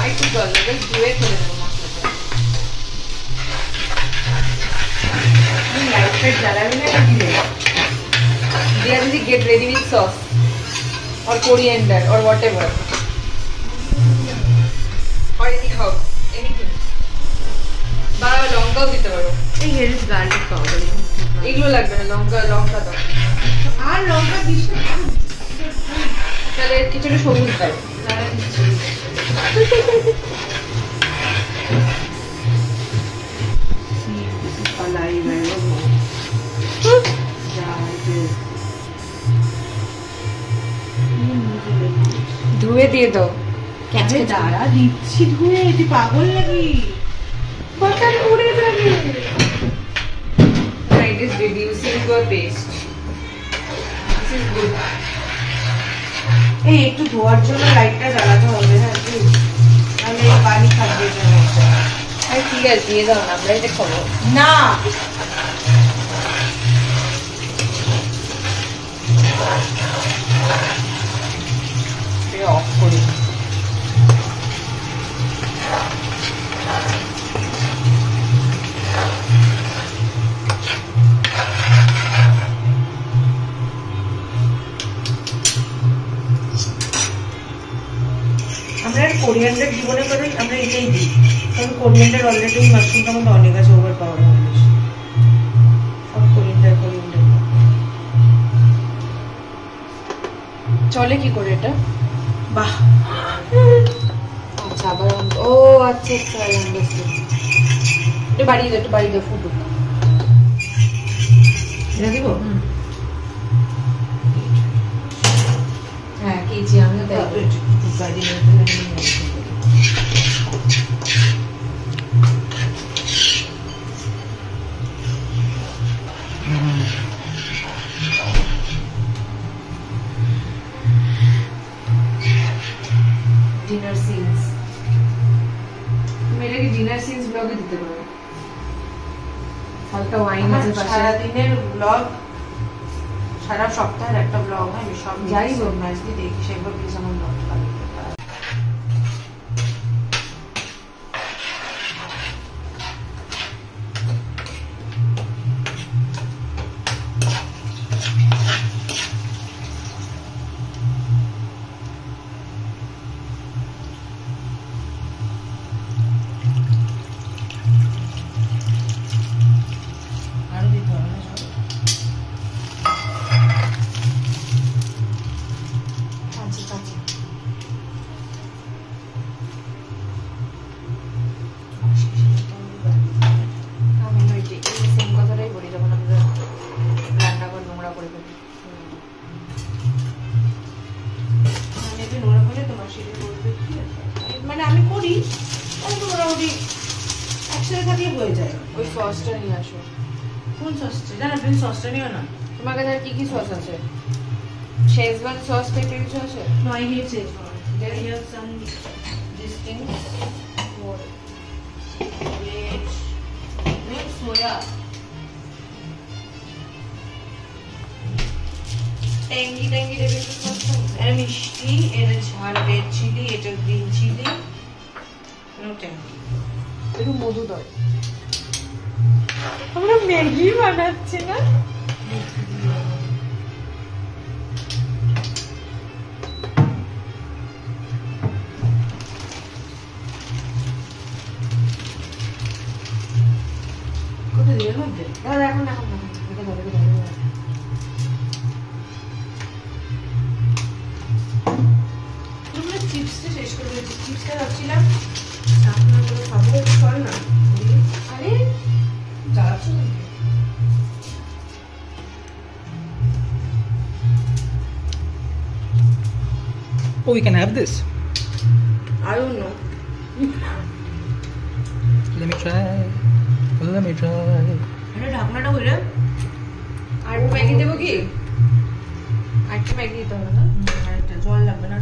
একটু জল দেবে, ধুয়ে ফেলে দেবো মশলাটা। লাইট ফাইট জ্বালাবি না দিলে। They are get ready with sauce or coriander or whatever or any herb, anything. বা লঙ্কাও দিতে পারো। এই here is garlic powder. এগুলো লাগবে না, লঙ্কা দাও। আর লঙ্কা দিস না। তাহলে কিছুটা সবুজ দাও। ধুয়ে দিয়ে দাও। দাঁড়া দিচ্ছি ধুয়ে, তুই পাগল নাকি? বাটার উড়ে যাবে। It is reducing to a paste. This is good. এই একটু ধোয়ার জন্য লাইটটা জ্বালাতে হবে, হ্যাঁ প্লিজ, নাহলে পানি থাকবে না। আরে ঠিক আছে, দিয়ে দাও না, আমরা এটা খাবো না। অফ করি। আমরা কোরিয়ান্ডার জীবনে করে আমরা এটাই দিই, কারণ কোরিয়ান্ডার অলরেডি মাশরুমটার মধ্যে অনেক আছে, ওভার পাওয়ার হবে সব কোরিয়ান্ডার। চলে কি করে এটা? বাহ, আচ্ছা আবার ও আচ্ছা একটু বাড়িয়ে দাও ফুটু। এটা দিব? হ্যাঁ কেজি আমিও তাই ডিনার সিনস। তুমি এটাকে ডিনার সিনস ব্লগে দিতে পারো। হালকা ওয়াইন আছে পাশে। সারাদিনের ব্লগ, সারা সপ্তাহের একটা ব্লগ, আমি সব যাই হোক ম্যাচ দিয়ে দেখি, সেগুলো প্লিজ আমার ব্লগ পাবে। মানে আমি করি মোটামুটি একসাথে থাকলে হয়ে যায়। ওই সসটা নিয়ে আসো। কোন সসটা? জানা প্লিজ, সসটা নিও না। তোমার কাছে আর কি কি সস আছে? শেজওয়ান সস টাইপের কিছু আছে? No, I hate Szechuan. There are some distinct for veg, not soya. Tangy টাইপের সস আছে। এটা মিষ্টি, এটা ঝাল রেড চিলি, এটা গ্রিন চিলি, নো ট্যাঙ্গি। একটু মধু দাও। আমরা ম্যাগি বানাচ্ছি না? কোথায় দিয়ে মধ্যে? এখন তোমরা চিপসটা শেষ করে দিয়েছি। চিপসটা ভাবছিলাম আপনার করে খাবো, চল না। আরে জ্বালাচ্ছ না? Oh, we can have this. I don't know. Let me try. এটা ঢাকনাটা হইলে আর ম্যাগি দেবো কি? আর ম্যাগি দিতে হবে না? জল লাগবে না?